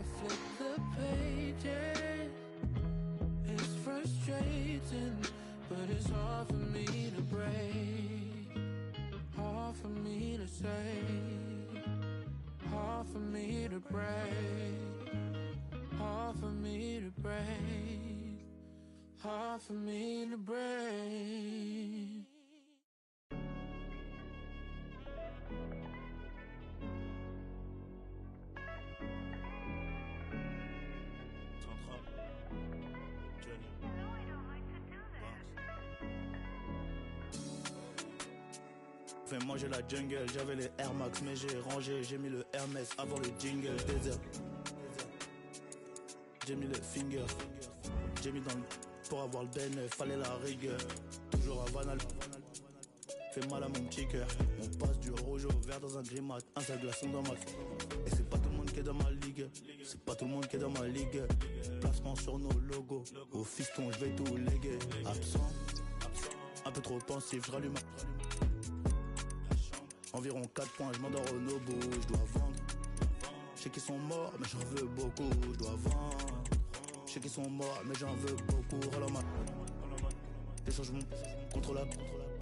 to flip the pages. It's frustrating, but it's hard for me to break. Hard for me to say. Hard for me to break. Hard for me to break. Hard for me to break. Fait manger la jungle, j'avais les Air Max mais j'ai rangé, j'ai mis le Hermès avant le jingle. Désert, j'ai mis le finger, j'ai mis dans le pour avoir le ben, fallait la rigueur. Toujours à Vanal, fait mal à mon petit cœur. On passe du rouge au vert dans un grimat, un seul glaçon dans ma. Et c'est pas tout le monde qui est dans ma ligue, c'est pas tout le monde qui est dans ma ligue. Placement sur nos logos, au fiston je vais tout léguer. Absent, un peu trop pensif, je rallume. Environ 4 points, je m'endors au nobo, je dois vendre. Je sais qu'ils sont morts, mais j'en veux beaucoup, je dois vendre. Je sais qu'ils sont morts, mais j'en veux beaucoup. Relama, des changements contrôlables.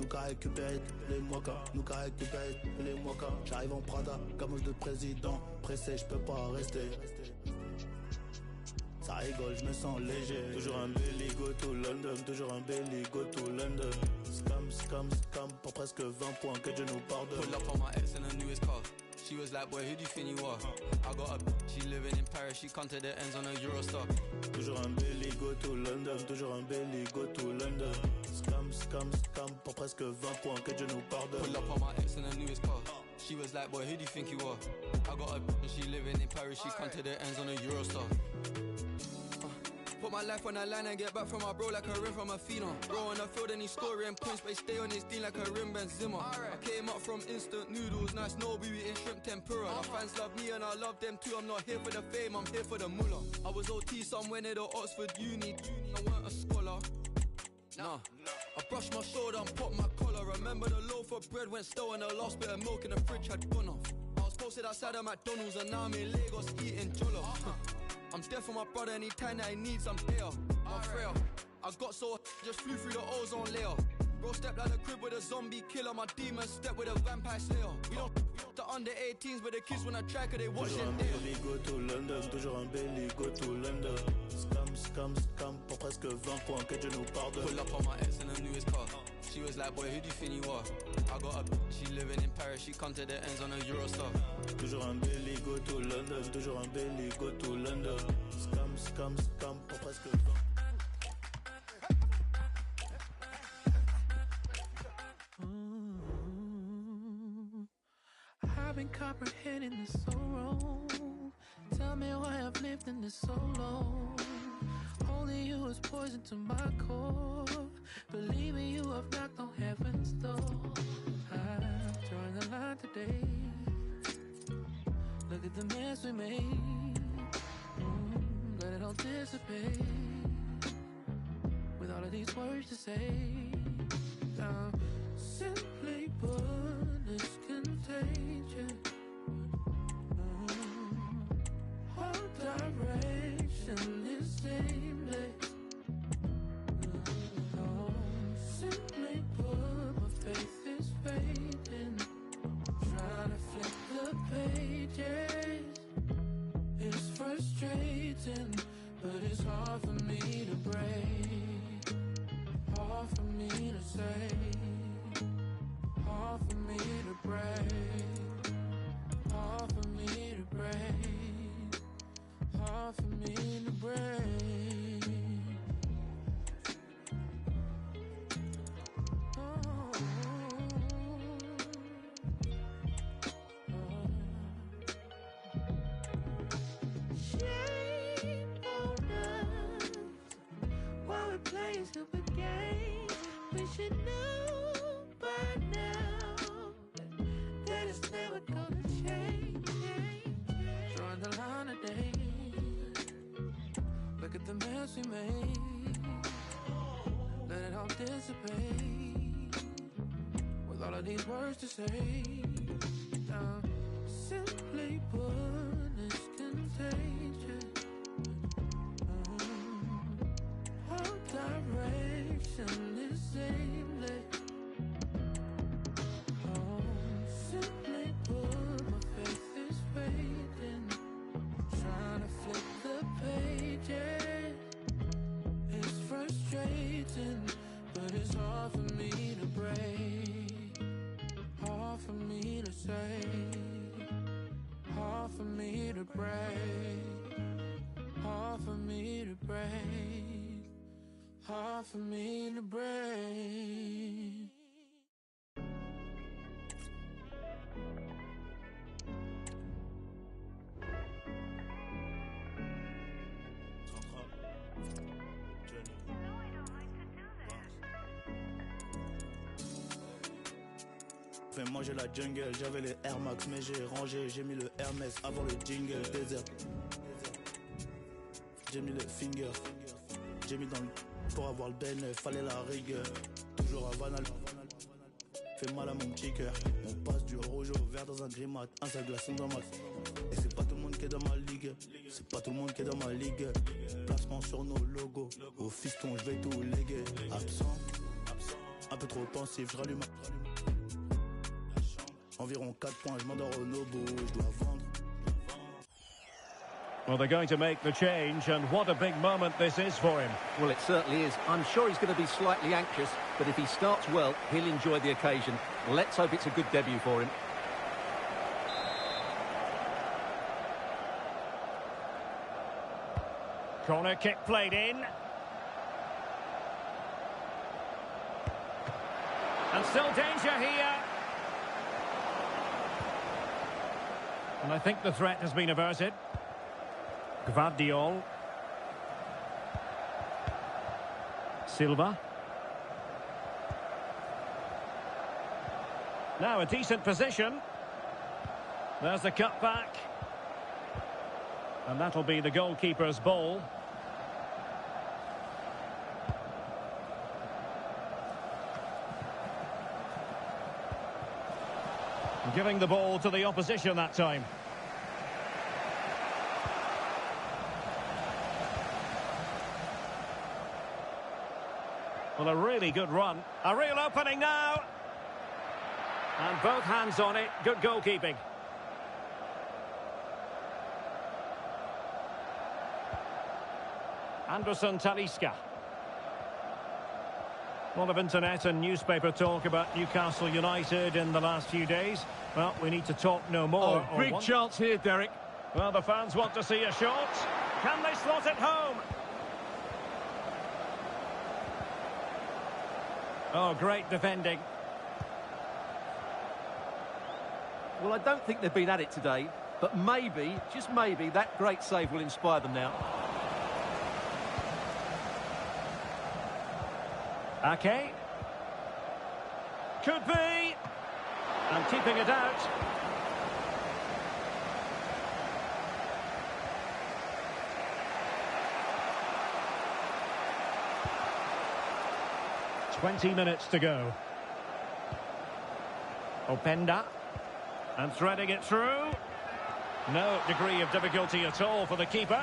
Nous qu'à récupérer les mois, nous qu'à récupérer les mois. J'arrive en Prada, camoche de président. Pressé, je peux pas rester. Ça rigole, je me sens léger. Toujours un belly, go to London. Toujours un belly, go to London. Scam, scam, scam, pour presque 20 points, que Dieu nous pardonne. Pull up on my ex in the newest car. She was like, boy, who do you think you are? I got a she living in Paris, she come to the ends on a Eurostar. Toujours un belly, go to London. Toujours un belly, go to London. Scam, scam, scam, pour presque 20 points, que Dieu nous pardonne. Pull up on my ex in the newest car. She was like, boy, who do you think you are? I got a she living in Paris, she come to the ends on a Eurostar. Put my life on the line and get back from my bro like a rim from a phenom. Bro on the field and he's scoring points, but he stay on his team like a rim Benzema. I came up from instant noodles, nice Nobu eating shrimp tempura. My fans love me and I love them too. I'm not here for the fame, I'm here for the moolah. I was OT somewhere near the Oxford Uni. I weren't a scholar. Nah. I brushed my shoulder and popped my collar. Remember the loaf of bread went stale and the last bit of milk in the fridge had gone off. I was posted outside of McDonald's and now I'm in Lagos eating jollof. I'm there for my brother anytime that he needs, I'm there. I'm frail. I got so just flew through the ozone layer. Bro stepped out the crib with a zombie killer. My demons step with a vampire slayer. We don't the under 18s, but the kids when I try cause they watch toujours it un there. belly, go to London. Toujours un belly, go to London. Scam, scam, scam, pour presque 20 points, que Dieu nous pardonne. Pull up on my ex in the newest car. She was like, boy, who do you think you are? I got a she living in Paris, she come to the ends on a Eurostar. Toujours un belly, go to London. Toujours un belly, go to London. Scam, scam, scam, pour presque 20. I've been comprehending this so wrong. Tell me why I've lived in this so long. Holding you is poison to my core. Believing you have knocked on heaven's door. I'm drawing the line today. Look at the mess we made. Let it all dissipate. With all of these words to say. Simply put, it's contagious. All direction is aimless. Simply put, my faith is fading. Trying to flip the pages. It's frustrating, but it's hard for me to break. Hard for me to say. Hard for me to break. Hard for me to break. Hard for me to break. Shame on us while we're playing stupid games. We should know by now that it's never gonna change. Drawing the line today. Look at the mess we made. Let it all dissipate. With all of these words to say. Simply put, it's contagious. for me to break. Fait manger la jungle, j'avais les Air Max mais j'ai rangé, j'ai mis le Hermès avant le jingle. Désert, j'ai mis le finger, j'ai mis dans le pour avoir le ben, fallait la rigueur. Toujours à Vanal, fait mal à mon petit cœur. On passe du rouge au vert dans un grimat, un seul glaçon dans ma. Et c'est pas tout le monde qui est dans ma ligue, c'est pas tout le monde qui est dans ma ligue. Placement sur nos logos, au fiston je vais tout léguer. Absent, un peu trop pensif, je rallume. Environ 4 points, je m'endors au Nobu, je dois vendre. Well, they're going to make the change, and what a big moment this is for him. Well, it certainly is. I'm sure he's going to be slightly anxious, but if he starts well, he'll enjoy the occasion. Let's hope it's a good debut for him. Corner kick played in. And still danger here. And I think the threat has been averted. Gvardiol. Silva. Now a decent position. There's the cut back. And that'll be the goalkeeper's ball. Giving the ball to the opposition that time. Well, a really good run. A real opening now. And both hands on it. Good goalkeeping. Anderson Talisca. A lot of internet and newspaper talk about Newcastle United in the last few days. Well, we need to talk no more. Oh, big chance here, Derek. Well, the fans want to see a shot. Can they slot it home? Oh, great defending. Well, I don't think they've been at it today, but maybe, just maybe, that great save will inspire them now. Ake. Could be. And keeping it out. "20 minutes to go. Openda. And threading it through. No degree of difficulty at all for the keeper.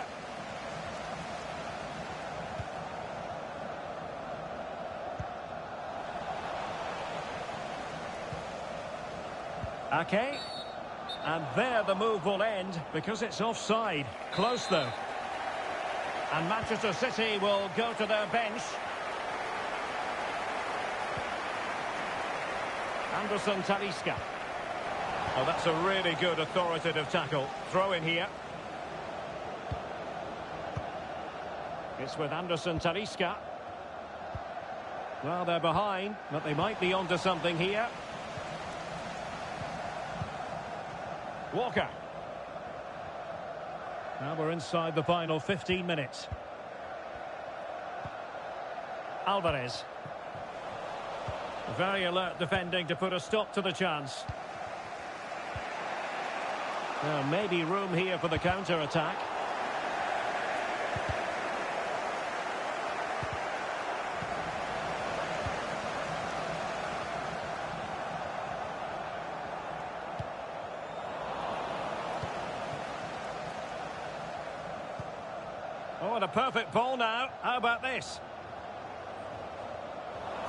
Ake. And there the move will end because it's offside. Close though. And Manchester City will go to their bench. Anderson Talisca. Oh, that's a really good authoritative tackle. Throw in here. It's with Anderson Talisca. Well, they're behind, but they might be onto something here. Walker. Now we're inside the final 15 minutes. Alvarez. Very alert defending to put a stop to the chance. Well, maybe room here for the counter-attack. Oh, and a perfect ball now. How about this?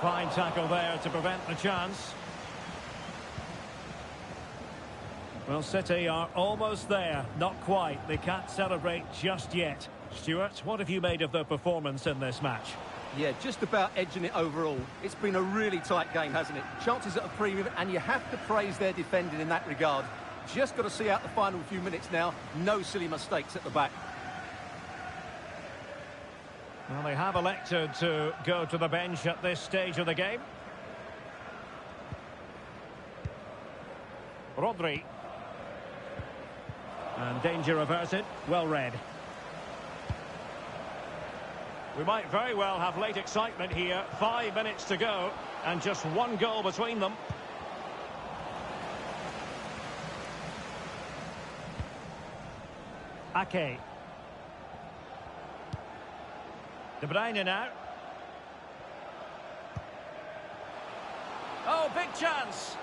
Fine tackle there to prevent the chance. Well, City are almost there. Not quite. They can't celebrate just yet. Stuart, what have you made of their performance in this match? Yeah, just about edging it overall. It's been a really tight game, hasn't it? Chances at a premium, and you have to praise their defending in that regard. Just got to see out the final few minutes now. No silly mistakes at the back. Well, they have elected to go to the bench at this stage of the game. Rodri. And danger averted. Well read. We might very well have late excitement here. 5 minutes to go and just one goal between them. Ake. De Bruyne now. Oh, big chance.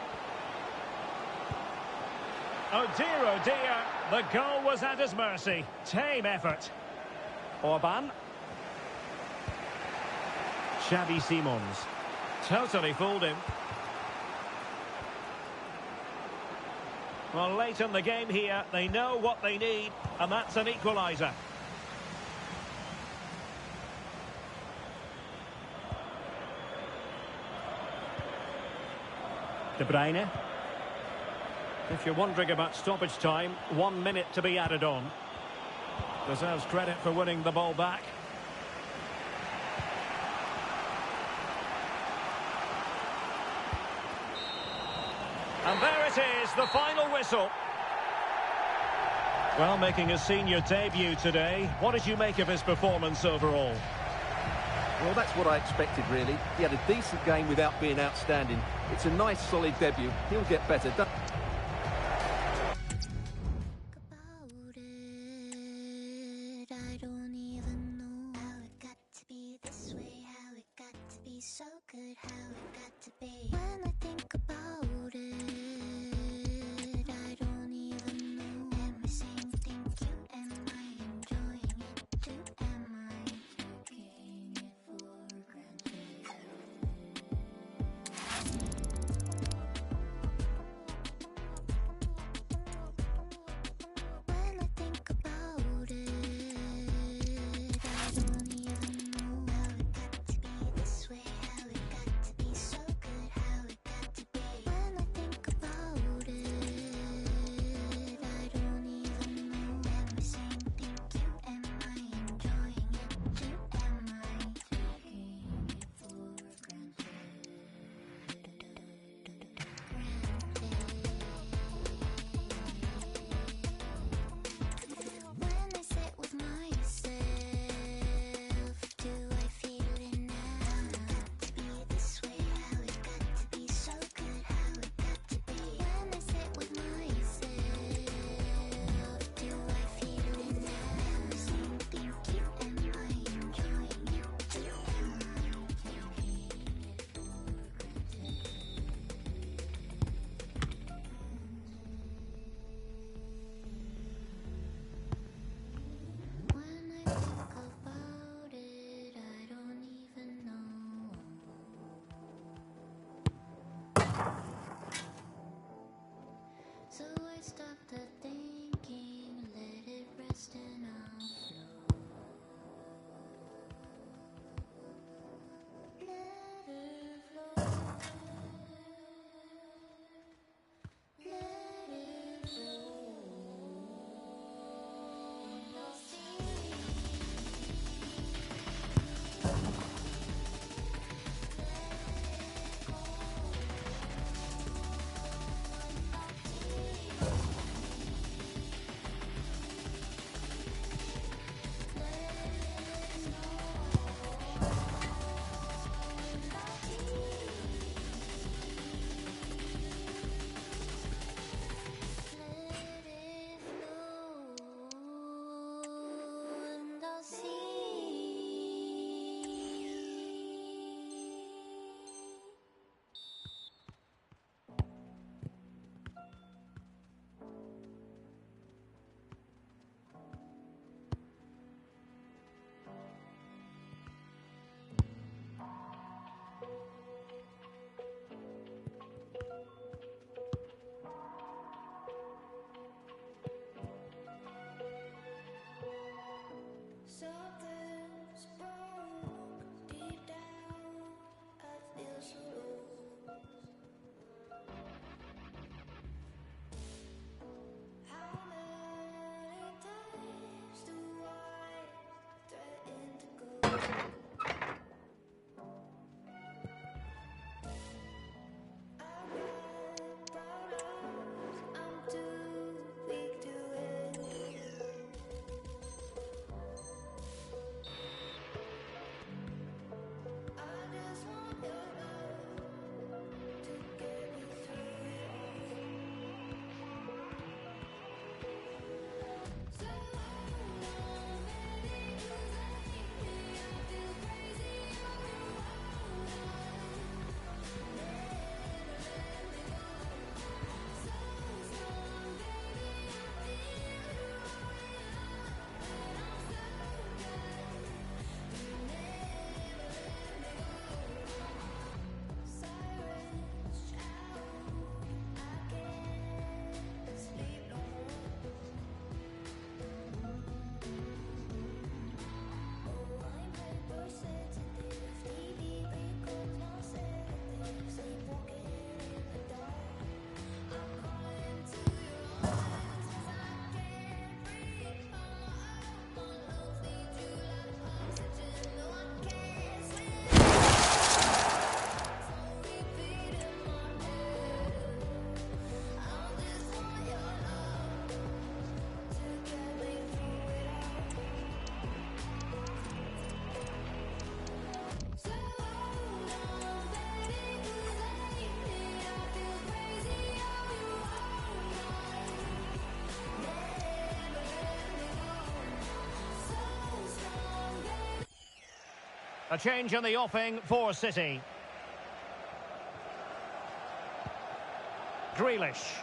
Oh dear, oh dear. The goal was at his mercy. Tame effort. Orban. Xavi Simons. Totally fooled him. Well, late in the game here, they know what they need, and that's an equaliser. De Bruyne. If you're wondering about stoppage time, 1 minute to be added on. Deserves credit for winning the ball back. And there it is, the final whistle. Well, making his senior debut today, what did you make of his performance overall? Well, that's what I expected, really. He had a decent game without being outstanding. It's a nice, solid debut. He'll get better. About it, I don't even know how it got to be this way, how it got to be so good, how it got to be. When I think about it, I don't even know. Am I saying thank you? Am I enjoying it too? Am I taking it for granted? When I think about it, I don't even know how it got to be this way, how it got to be so good, how it got to be. When I think about it, I don't even know. Am I saying thank you? Am I enjoying it too? Am I taking it for granted? When I sit with myself, do I feel it now? How it got to be this way, how it got to be so good, how it got to be. When I sit with myself, do I feel it now? Am I saying thank you? Am I enjoying it too? Am I taking it for granted? When I think about it, I don't even know. So I stopped the thinking, let it rest and I'll flow. Let it flow. Let it flow. You'll see. A change in the offing for City. Grealish.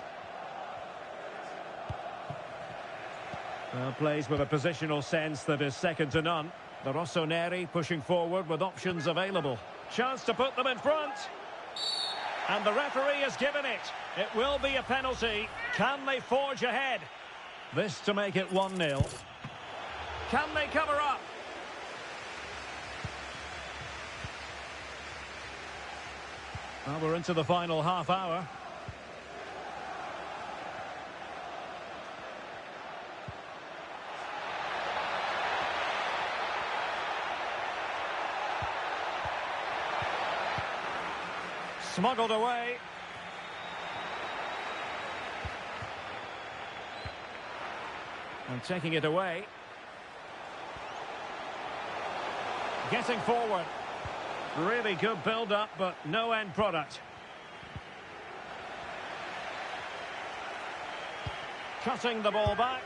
Well, plays with a positional sense that is second to none. The Rossoneri pushing forward with options available. Chance to put them in front. And the referee has given it. It will be a penalty. Can they forge ahead? This to make it 1-0. Can they cover up? Well, we're into the final half hour. Smuggled away. And taking it away. Getting forward. Really good build-up, but no end product. Cutting the ball back.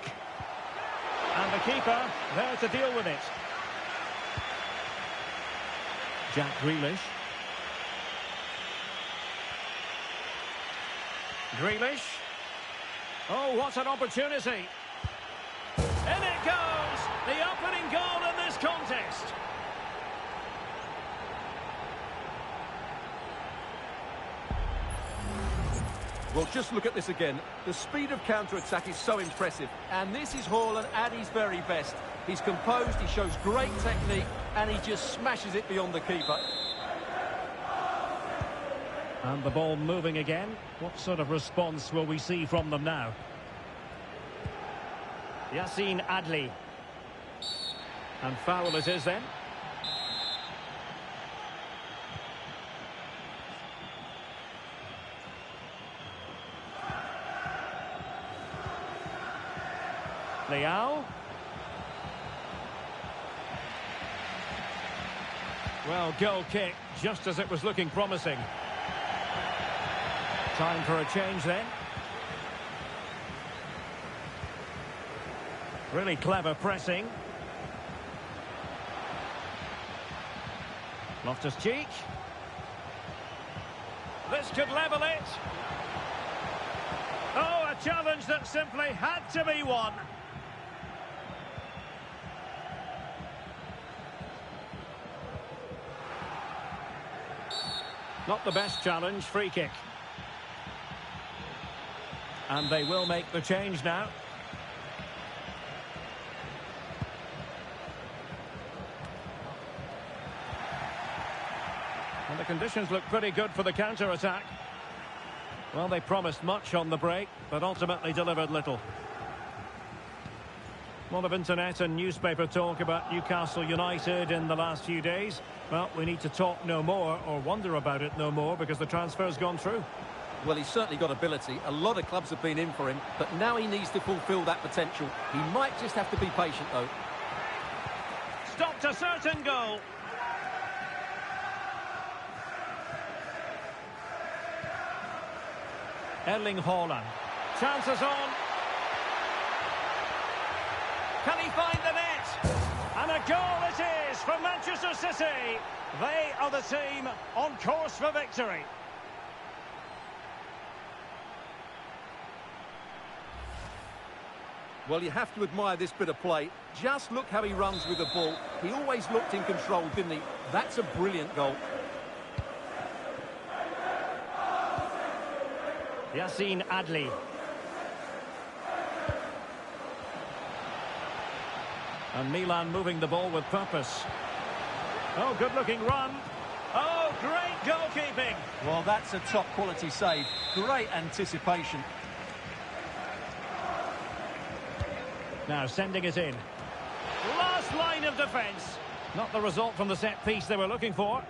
And the keeper there to deal with it. Jack Grealish. Grealish. Oh, what an opportunity. In it goes! The opening goal in this contest. Well, just look at this again. The speed of counter-attack is so impressive. And this is Haaland at his very best. He's composed, he shows great technique, and he just smashes it beyond the keeper. And the ball moving again. What sort of response will we see from them now? Yassine Adli. And foul it is then. Leao. Well, goal kick, just as it was looking promising. Time for a change then. Really clever pressing. Loftus-Cheek. This could level it. Oh, a challenge that simply had to be won. Not the best challenge, free kick. And they will make the change now. And the conditions look pretty good for the counter-attack. Well, they promised much on the break, but ultimately delivered little. A lot of internet and newspaper talk about Newcastle United in the last few days. Well, we need to talk no more, or wonder about it no more, because the transfer's gone through. Well, he's certainly got ability. A lot of clubs have been in for him, but now he needs to fulfil that potential. He might just have to be patient, though. Stopped a certain goal. Erling Haaland. Chances on. Can he find the net? And a goal it is for Manchester City. They are the team on course for victory. Well, you have to admire this bit of play. Just look how he runs with the ball. He always looked in control, didn't he? That's a brilliant goal. Yassine Adli. And Milan moving the ball with purpose. Oh, good-looking run. Oh, great goalkeeping. Well, that's a top-quality save. Great anticipation. Now sending it in. Last line of defence. Not the result from the set piece they were looking for.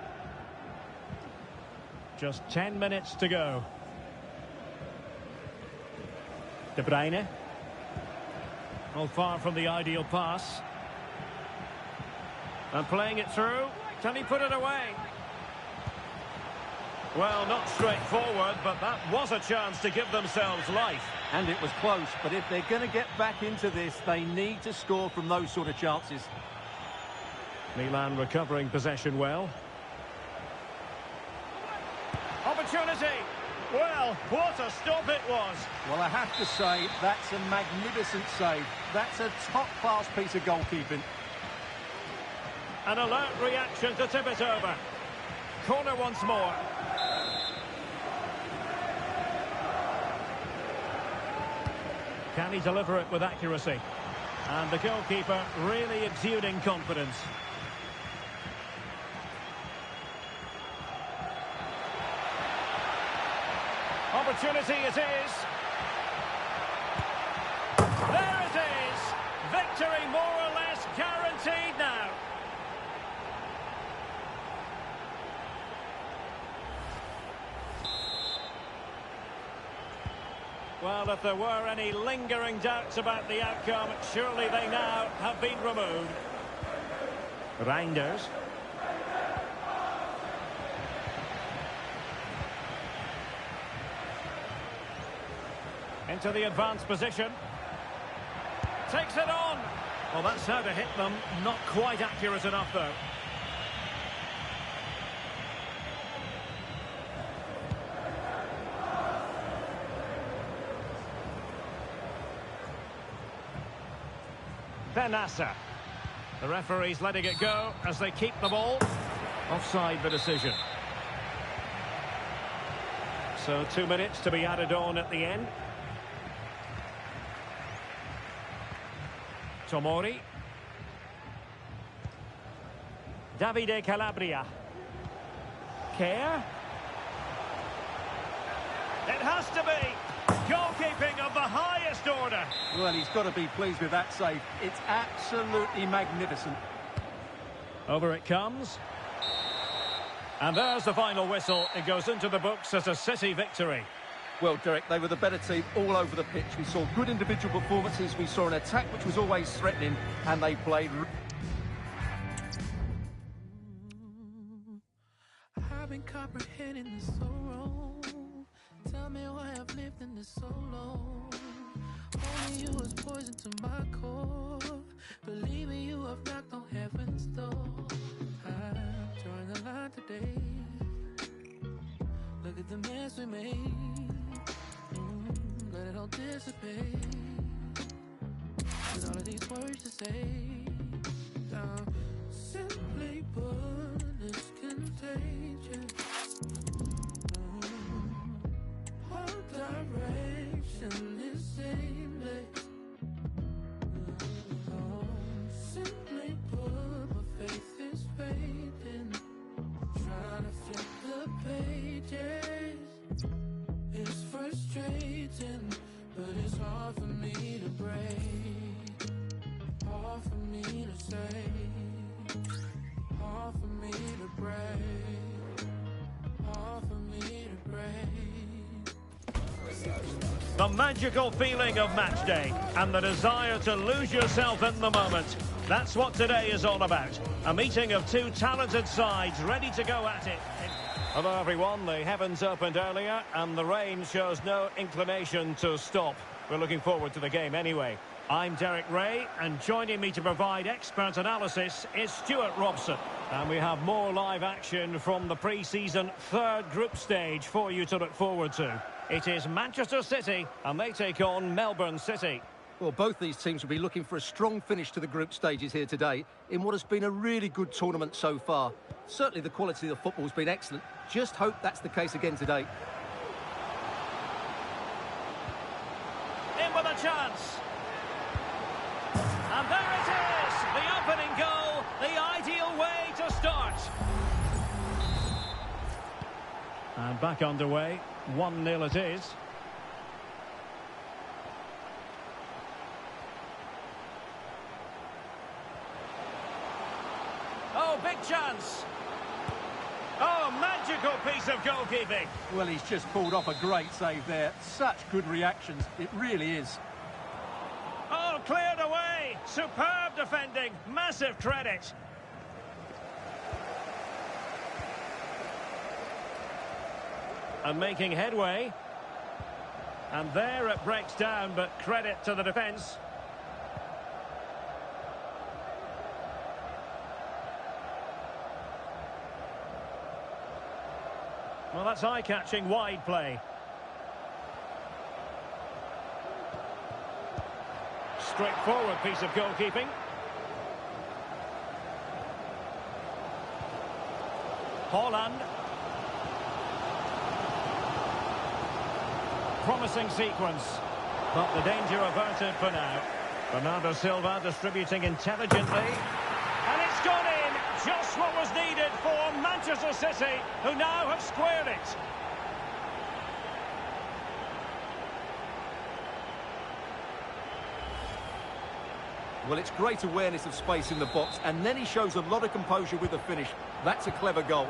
Just 10 minutes to go. De Bruyne. Well, far from the ideal pass. And playing it through. Can he put it away? Well, not straightforward, but that was a chance to give themselves life. And it was close, but if they're going to get back into this, they need to score from those sort of chances. Milan recovering possession well. Opportunity. Well, what a stop it was. Well, I have to say, that's a magnificent save. That's a top-class piece of goalkeeping. An alert reaction to tip it over. Corner once more. Can he deliver it with accuracy? And the goalkeeper really exuding confidence. Opportunity it is. There it is. Victory more or less guaranteed now. Well, if there were any lingering doubts about the outcome, surely they now have been removed. Reinders. Into the advanced position. Takes it on. Well, that's how to hit them. Not quite accurate enough, though. Benassa. The referee's letting it go as they keep the ball. Offside the decision. So 2 minutes to be added on at the end. Tomori. Davide Calabria. Kerr. It has to be. Goalkeeping of the highest order. Well, he's got to be pleased with that save. It's absolutely magnificent. Over it comes. And there's the final whistle. It goes into the books as a City victory. Well, Derek, they were the better team all over the pitch. We saw good individual performances. We saw an attack which was always threatening, and they played. I've been comprehending this so wrong. Tell me why I've lived in this so long. Only you is poison to my core. Believing you have knocked on heaven's door. I'm drawing the line today. Look at the mess we made. Let it all dissipate. With all of these words to say. Simply put, it's contagious. All direction is aimless. Simply put, my faith is fading. Trying to flip the pages. It's frustrating, but it's hard for me to break. stay. Hard for me to break. Hard for me to break. The magical feeling of match day and the desire to lose yourself in the moment. That's what today is all about. A meeting of two talented sides ready to go at it. Hello everyone, the heavens opened earlier and the rain shows no inclination to stop. We're looking forward to the game anyway. I'm Derek Ray, and joining me to provide expert analysis is Stuart Robson. And we have more live action from the pre-season third group stage for you to look forward to. It is Manchester City, and they take on Melbourne City. Well, both these teams will be looking for a strong finish to the group stages here today in what has been a really good tournament so far. Certainly the quality of the football has been excellent. Just hope that's the case again today. In with a chance. And there it is, the opening goal, the ideal way to start. And back underway, 1-0 it is. Oh, big chance. Oh, magical piece of goalkeeping. Well, he's just pulled off a great save there. Such good reactions, it really is. Oh, cleared away. Superb defending. Massive credit. And making headway. And there it breaks down, but credit to the defence. Well, that's eye-catching wide play. Straightforward piece of goalkeeping. Haaland. Promising sequence, but the danger averted for now. Bernardo Silva distributing intelligently. And it's gone in! Just what was needed for Manchester City, who now have squared it. Well, it's great awareness of space in the box, and then he shows a lot of composure with the finish. That's a clever goal.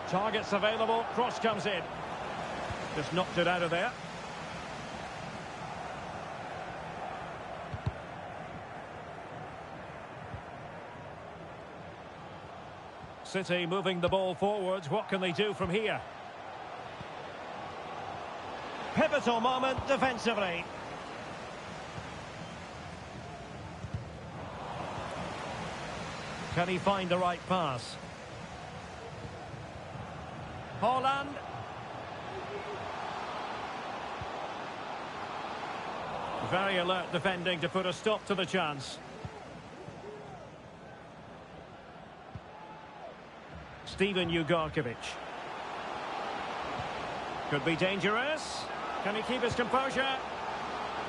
Targets available, cross comes in. Just knocked it out of there. City moving the ball forwards. What can they do from here? Pivotal moment defensively. Can he find the right pass? Haaland. Very alert defending to put a stop to the chance. Steven Ugorkovic. Could be dangerous. Can he keep his composure?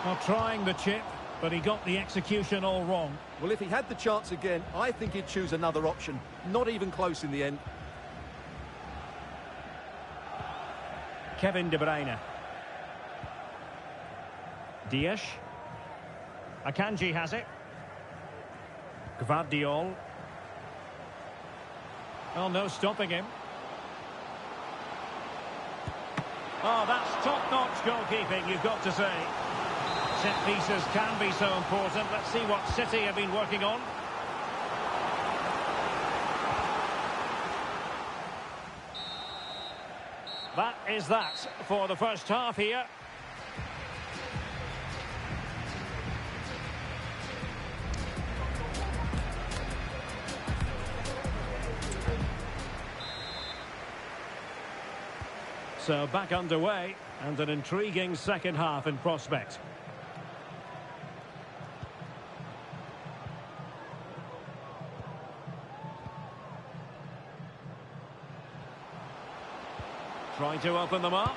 Well, trying the chip, but he got the execution all wrong. Well, if he had the chance again, I think he'd choose another option. Not even close in the end. Kevin De Bruyne. Dias. Akanji has it. Gvardiol. Oh, no stopping him. Oh, that's top-notch goalkeeping, you've got to say. Set pieces can be so important. Let's see what City have been working on. That is that for the first half here. So back underway, and an intriguing second half in prospect. Trying to open them up.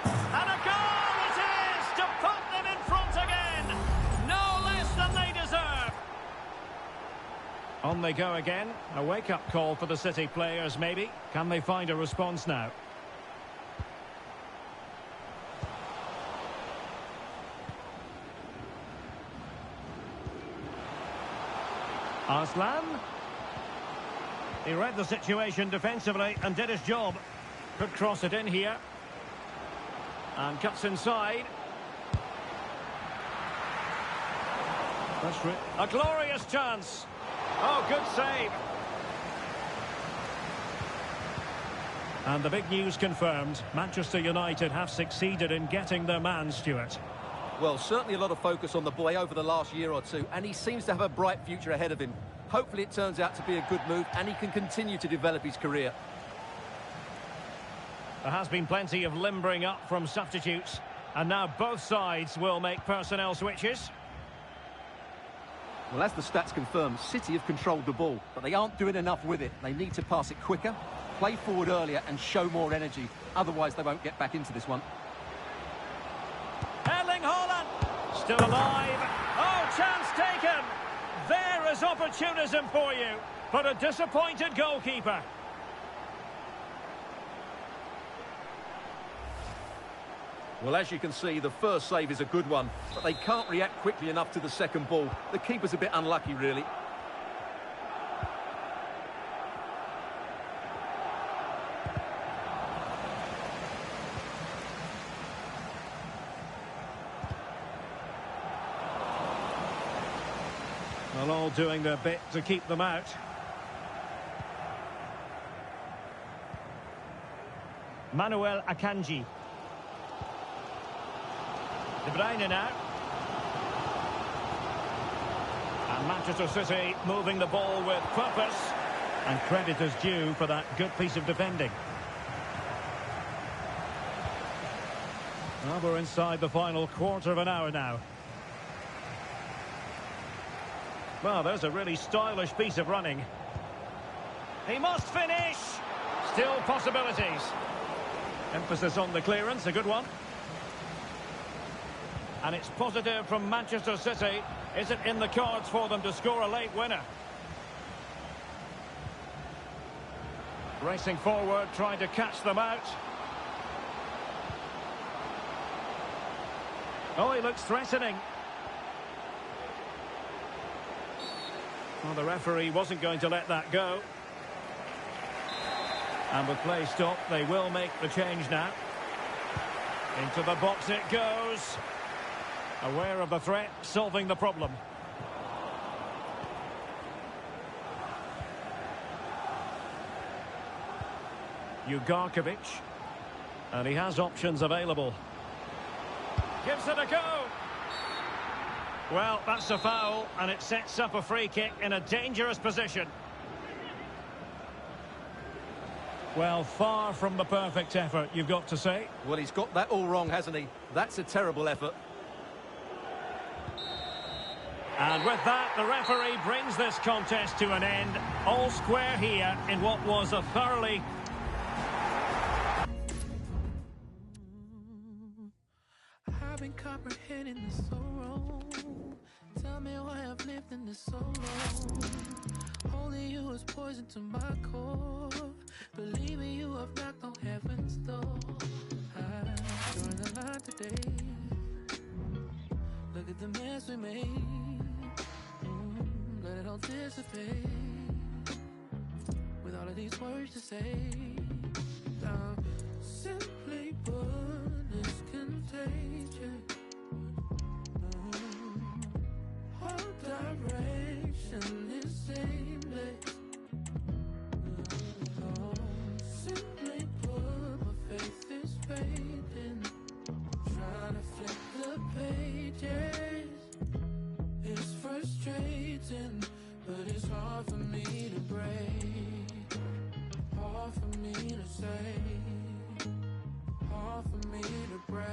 And a goal it is to put them in front again. No less than they deserve. On they go again. A wake-up call for the City players, maybe. Can they find a response now? Arslan. He read the situation defensively and did his job. Could cross it in here. And cuts inside. A glorious chance. Oh, good save. And the big news confirmed. Manchester United have succeeded in getting their man, Stuart. Well, certainly a lot of focus on the boy over the last year or two, and he seems to have a bright future ahead of him. Hopefully it turns out to be a good move, and he can continue to develop his career. There has been plenty of limbering up from substitutes, and now both sides will make personnel switches. Well, as the stats confirm, City have controlled the ball, but they aren't doing enough with it. They need to pass it quicker, play forward earlier and show more energy. Otherwise, they won't get back into this one. Erling Haaland, still alive. Oh, chance taken. There is opportunism for you, but a disappointed goalkeeper. Well, as you can see, the first save is a good one, but they can't react quickly enough to the second ball. The keeper's a bit unlucky, really. Well, all doing their bit to keep them out. Manuel Akanji. De Bruyne now. And Manchester City moving the ball with purpose. And credit is due for that good piece of defending. Well, we're inside the final quarter of an hour now. Well, there's a really stylish piece of running. He must finish! Still possibilities. Emphasis on the clearance, a good one. And it's positive from Manchester City. Is it in the cards for them to score a late winner? Racing forward, trying to catch them out. Oh, he looks threatening. Well, the referee wasn't going to let that go. And with play stopped, they will make the change now. Into the box it goes. Aware of the threat, solving the problem. Ugarkovic. And he has options available. Gives it a go. Well, that's a foul, and it sets up a free kick in a dangerous position. Well, far from the perfect effort, you've got to say. Well, he's got that all wrong, hasn't he? That's a terrible effort. And with that, the referee brings this contest to an end. All square here in what was a thoroughly... I've been comprehending this so wrong. Tell me why I've lived in this so long. Holding you is poison to my core. Believing you have knocked on heaven's door. I'm drawing the line today. Look at the mess we made. Let it all dissipate. With all of these words to say. Simply put, it's contagious. All direction is aimless. Simply put, my faith is fading. Trying to flip the pages. It's frustrating, but it's hard for me to break. Hard for me to say. Hard for me to break.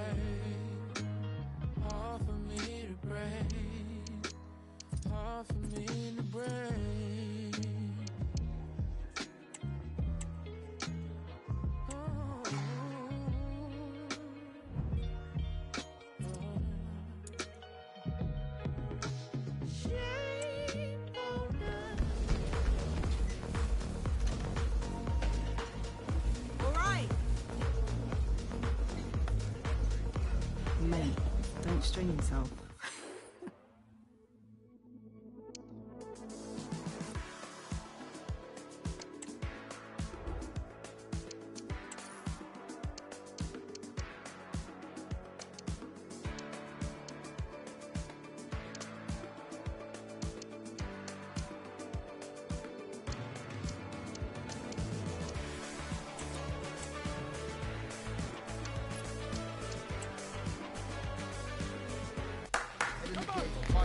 Hard for me to break. Hard for me to break. Mate, don't strain yourself.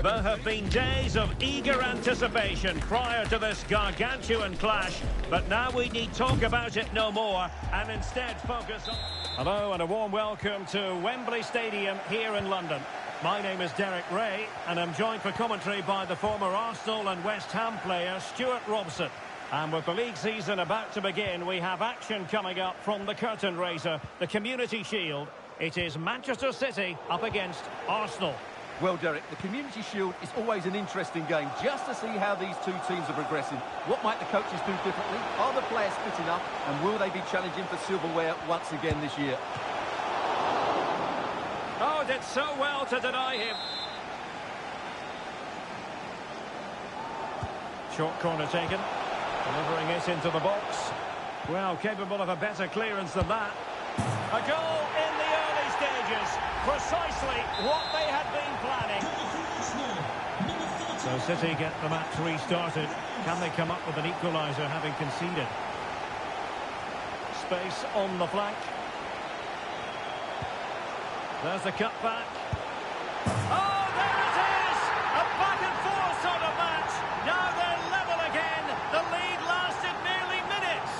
There have been days of eager anticipation prior to this gargantuan clash, but now we need talk about it no more and instead focus on... Hello and a warm welcome to Wembley Stadium here in London. My name is Derek Ray and I'm joined for commentary by the former Arsenal and West Ham player Stuart Robson. And with the league season about to begin, we have action coming up from the curtain raiser, the Community Shield. It is Manchester City up against Arsenal. Well, Derek, the Community Shield is always an interesting game, just to see how these two teams are progressing. What might the coaches do differently? Are the players fit enough? And will they be challenging for silverware once again this year? Oh, did so well to deny him. Short corner taken. Delivering it into the box. Well, capable of a better clearance than that. A goal in the early stages. Precisely what they had been planning. So City get the match restarted. Can they come up with an equaliser having conceded? Space on the flank. There's the cutback. Oh, there it is! A back and forth sort of match. Now they're level again. The lead lasted nearly minutes.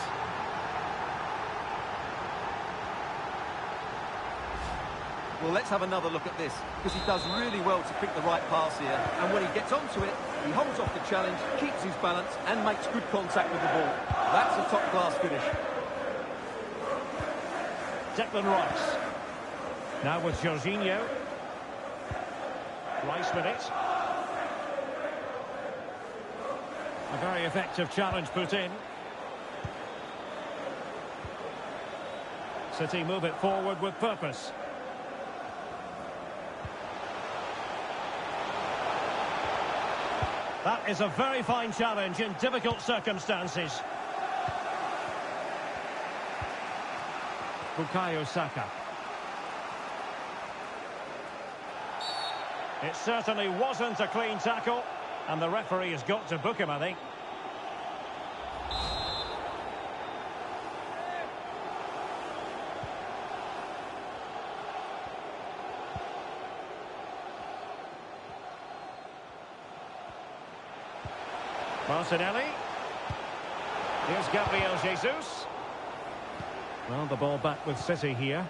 Well, let's have another look at this, because he does really well to pick the right pass here. And when he gets onto it, he holds off the challenge, keeps his balance, and makes good contact with the ball. That's a top-class finish. Declan Rice. Now with Jorginho. Rice with it. A very effective challenge put in. City move it forward with purpose. That is a very fine challenge in difficult circumstances. Bukayo Saka. It certainly wasn't a clean tackle, and the referee has got to book him, I think. Martinelli. Here's Gabriel Jesus. Well, the ball back with City here.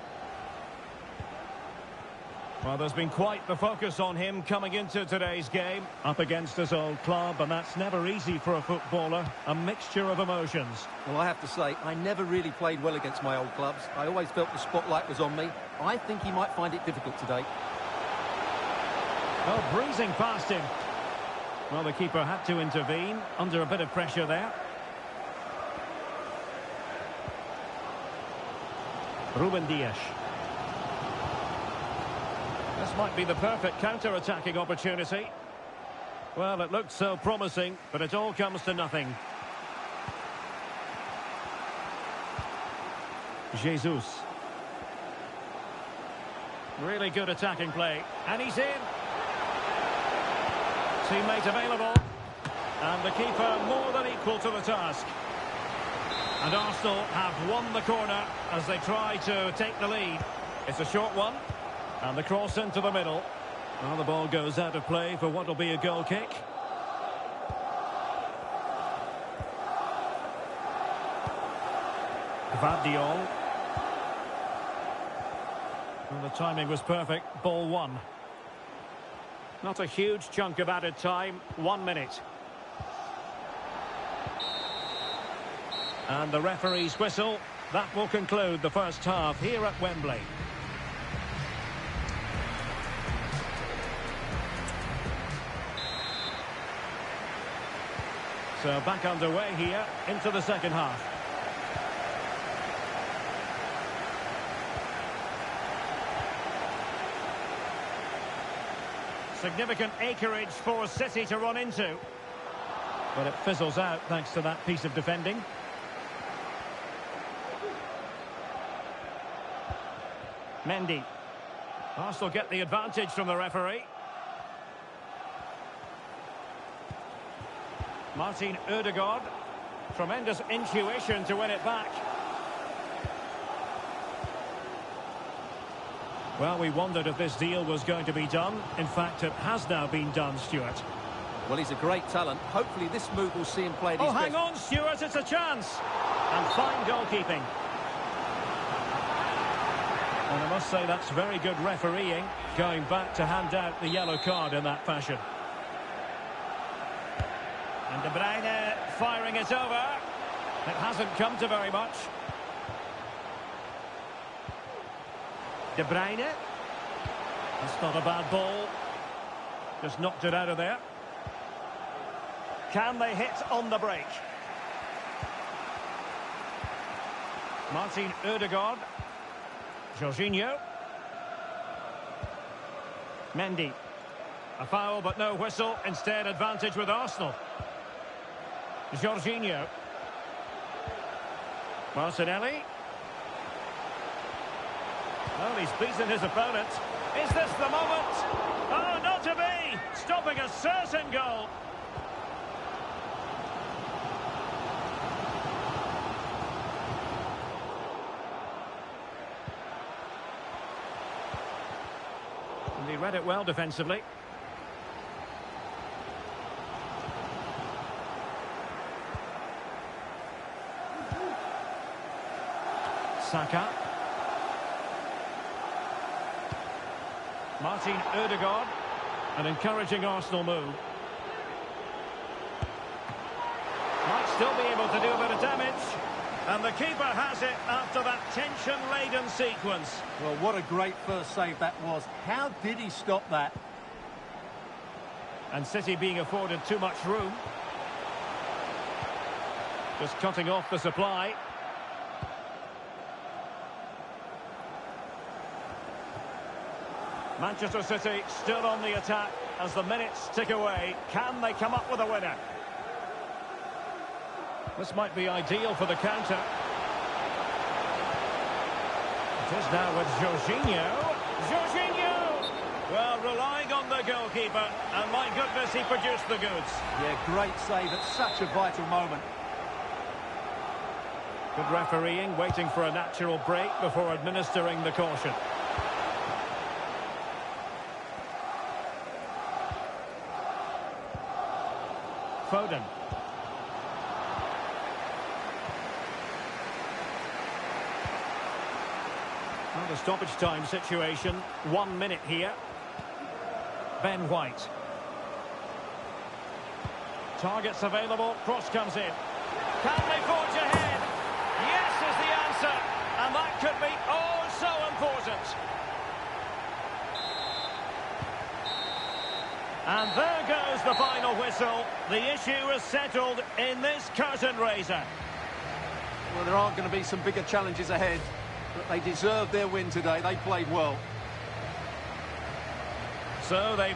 Well, there's been quite the focus on him coming into today's game. Up against his old club, and that's never easy for a footballer. A mixture of emotions. Well, I have to say, I never really played well against my old clubs. I always felt the spotlight was on me. I think he might find it difficult today. Oh, breezing past him. Well, the keeper had to intervene under a bit of pressure there. Ruben Dias. This might be the perfect counter-attacking opportunity. Well, it looked so promising, but it all comes to nothing. Jesus. Really good attacking play. And he's in. Teammate available. And the keeper more than equal to the task. And Arsenal have won the corner as they try to take the lead. It's a short one. And the cross into the middle. Well, the ball goes out of play for what will be a goal kick. Vardiol. Well, the timing was perfect. Ball one. Not a huge chunk of added time. 1 minute. And the referee's whistle. That will conclude the first half here at Wembley. So back underway here into the second half. Significant acreage for City to run into. But it fizzles out thanks to that piece of defending. Mendy. Arsenal get the advantage from the referee. Martin Ødegaard. Tremendous intuition to win it back. Well, we wondered if this deal was going to be done. In fact, it has now been done, Stuart. Well, he's a great talent. Hopefully this move will see him play at his Oh, best. hang on, Stuart, it's a chance. And fine goalkeeping. And I must say that's very good refereeing, going back to hand out the yellow card in that fashion. And De Bruyne firing it over. It hasn't come to very much. De Bruyne. That's not a bad ball. Just knocked it out of there. Can they hit on the break? Martin Ødegaard. Jorginho. Mendy. A foul but no whistle. Instead advantage with Arsenal. Jorginho. Martinelli. Well, he's beaten his opponent. Is this the moment? Oh, not to be! Stopping a certain goal. And he read it well defensively. Saka. Martin Ødegaard. An encouraging Arsenal move. Might still be able to do a bit of damage. And the keeper has it after that tension-laden sequence. Well, what a great first save that was. How did he stop that? And City being afforded too much room. Just cutting off the supply. Manchester City still on the attack as the minutes tick away. Can they come up with a winner? This might be ideal for the counter. It is now with Jorginho. Jorginho! Well, relying on the goalkeeper, and my goodness, he produced the goods. Yeah, great save at such a vital moment. Good refereeing, waiting for a natural break before administering the caution. Foden. Well, the stoppage time situation, 1 minute here. Ben White. Targets available, cross comes in. Can they forge ahead? Yes is the answer, and that could be oh so important. And there goes the final whistle. The issue is settled in this curtain raiser. Well, there aren't going to be some bigger challenges ahead, but they deserved their win today. They played well. So they...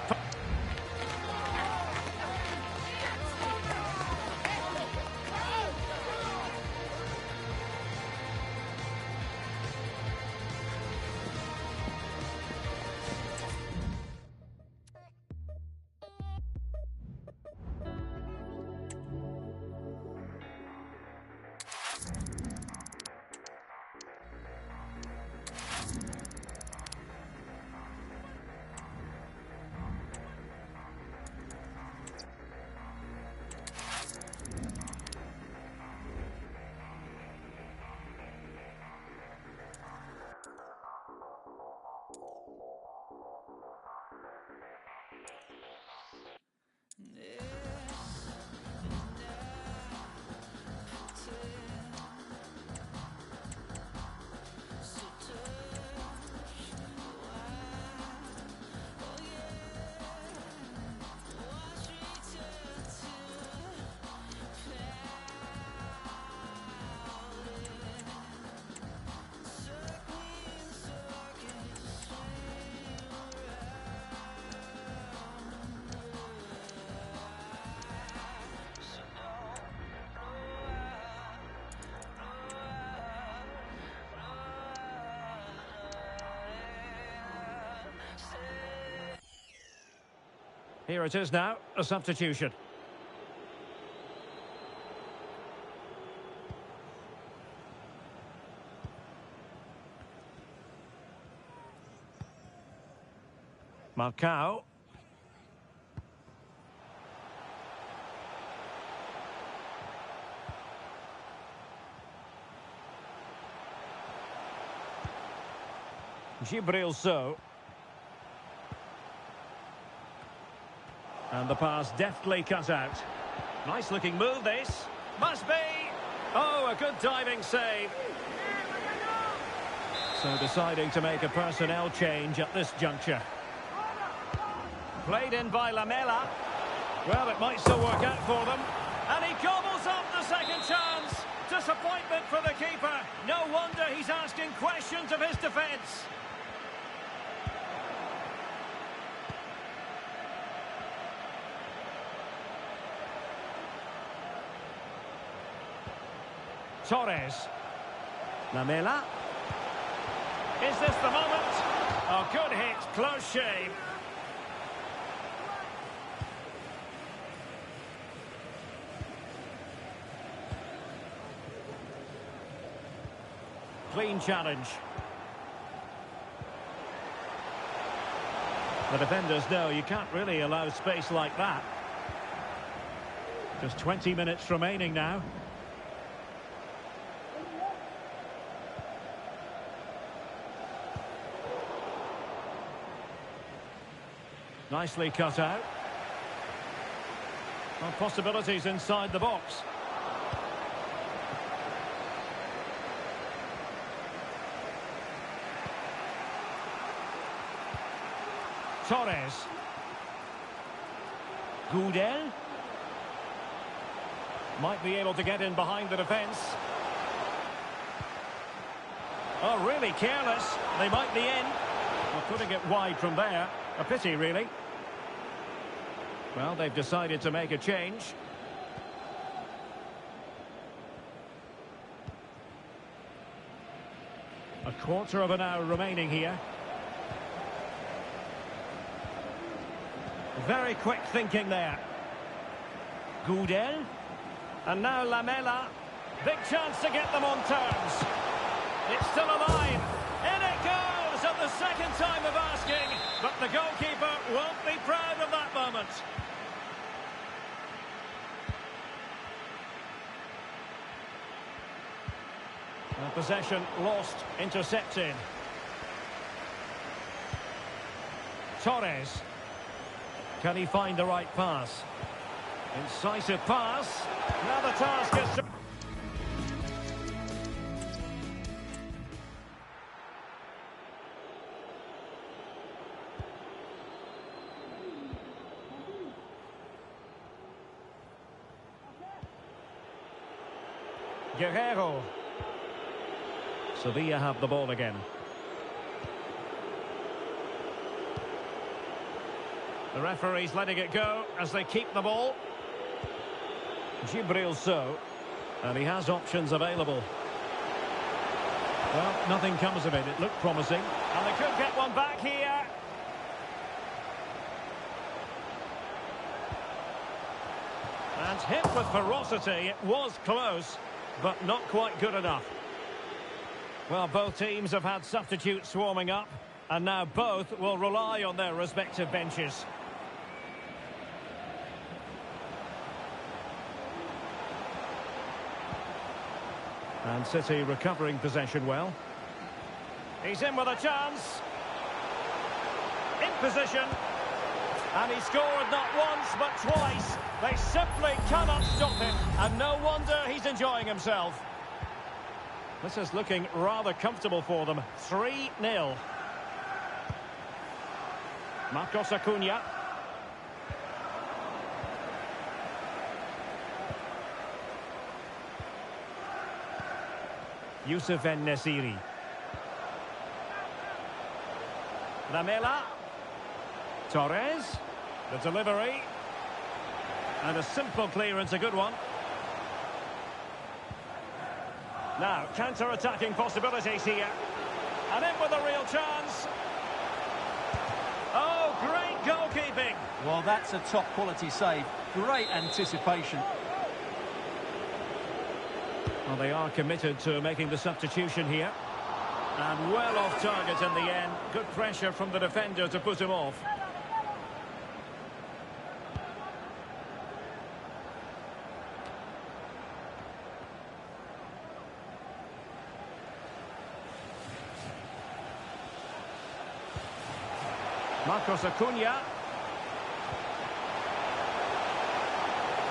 Here it is now, a substitution. Marcao. Gibril So. And the pass deftly cut out. Nice looking move this. Must be. Oh, a good diving save. So deciding to make a personnel change at this juncture. Played in by Lamela. Well, it might still work out for them. And he gobbles up the second chance. Disappointment for the keeper. No wonder he's asking questions of his defence. Torres. Lamela. Is this the moment? Oh, good hit. Close shave. Clean challenge. The defenders know you can't really allow space like that. Just 20 minutes remaining now. Nicely cut out. Well, possibilities inside the box. Torres. Gudel. Might be able to get in behind the defence. Oh, really careless. They might be in. Well, putting it wide from there. A pity, really. Well, they've decided to make a change. A quarter of an hour remaining here. Very quick thinking there. Gudel. And now Lamela. Big chance to get them on terms. It's still alive. In it goes at the second time of asking. But the goalkeeper won't be proud of that moment. And possession lost, intercepted. Torres. Can he find the right pass? Incisive pass. Now the task is... Guerrero. Sevilla have the ball again. The referee's letting it go as they keep the ball. Gibril So. And he has options available. Well, nothing comes of it. It looked promising. And they could get one back here. And hit with ferocity. It was close, but not quite good enough. Well, both teams have had substitutes swarming up, and now both will rely on their respective benches. And City recovering possession well. He's in with a chance. In position. And he scored not once, but twice. They simply cannot stop him. And no wonder he's enjoying himself. This is looking rather comfortable for them. 3-0. Marcos Acuna. Youssef En-Nesyri. Lamela. Torres. The delivery. And a simple clearance, a good one. Now, counter-attacking possibilities here. And in with a real chance. Oh, great goalkeeping. Well, that's a top-quality save. Great anticipation. Well, they are committed to making the substitution here. And well off target in the end. Good pressure from the defender to put him off. Marcos Acuna.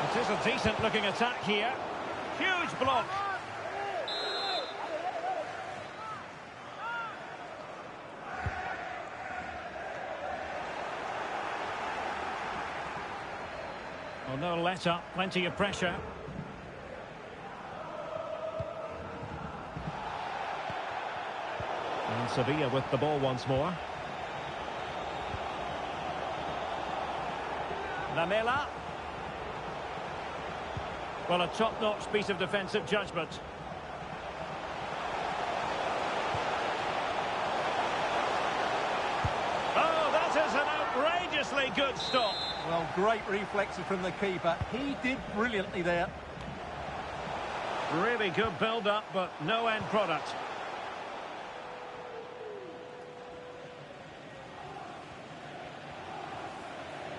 It is a decent-looking attack here. Huge block. Well, no let-up, plenty of pressure. And Sevilla with the ball once more. Lamela. Well, a top-notch piece of defensive judgment. Oh, that is an outrageously good stop. Well, great reflexes from the keeper. He did brilliantly there. Really good build-up, but no end product.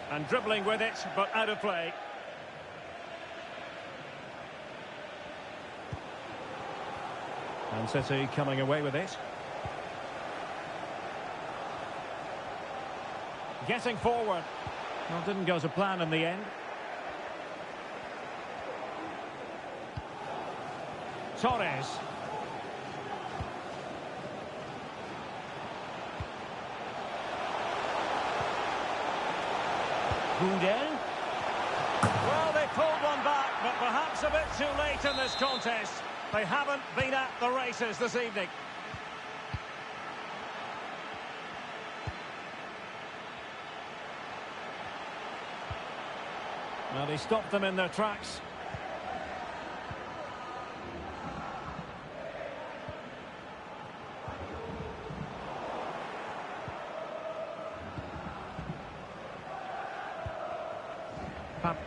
And dribbling with it, but out of play. And City coming away with it. Getting forward. Well, didn't go to plan in the end. Torres. Gundel. Well, they pulled one back, but perhaps a bit too late in this contest. They haven't been at the races this evening. Now they stopped them in their tracks.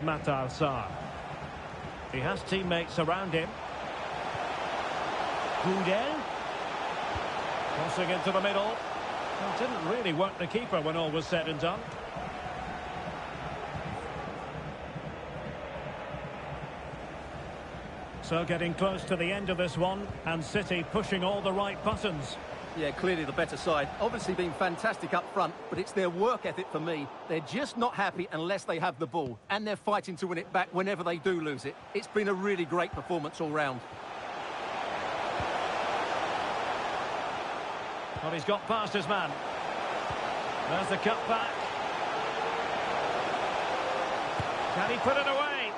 Matar Sarr. He has teammates around him. Gundel. Crossing into the middle. Well, didn't really work the keeper when all was said and done. So getting close to the end of this one, and City pushing all the right buttons. Yeah, clearly the better side. Obviously been fantastic up front, but it's their work ethic for me. They're just not happy unless they have the ball, and they're fighting to win it back whenever they do lose it. It's been a really great performance all round. Well, he's got past his man. There's the cut back. Can he put it away?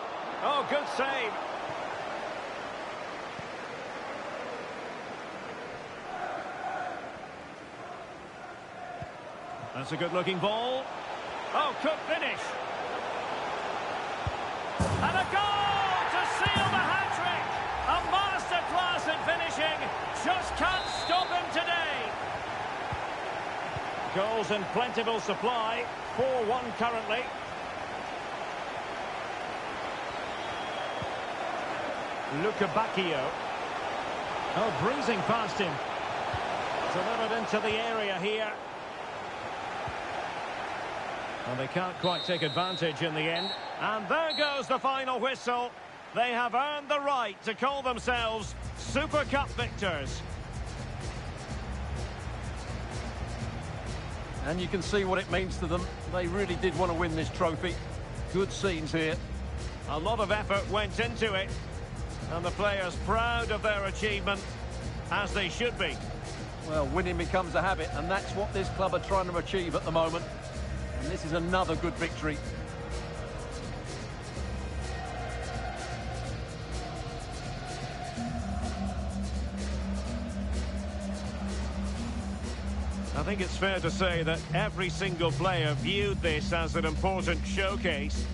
Oh, good save. That's a good-looking ball. Oh, could finish. And a goal to seal the hat-trick. A masterclass in finishing. Just can't stop him today. Goals in plentiful supply. 4-1 currently. Luca Bacchio. Oh, breezing past him. Delivered into the area here. And they can't quite take advantage in the end. And there goes the final whistle. They have earned the right to call themselves Super Cup victors. And you can see what it means to them. They really did want to win this trophy. Good scenes here. A lot of effort went into it. And the players proud of their achievement, as they should be. Well, winning becomes a habit, and that's what this club are trying to achieve at the moment. And this is another good victory. I think it's fair to say that every single player viewed this as an important showcase.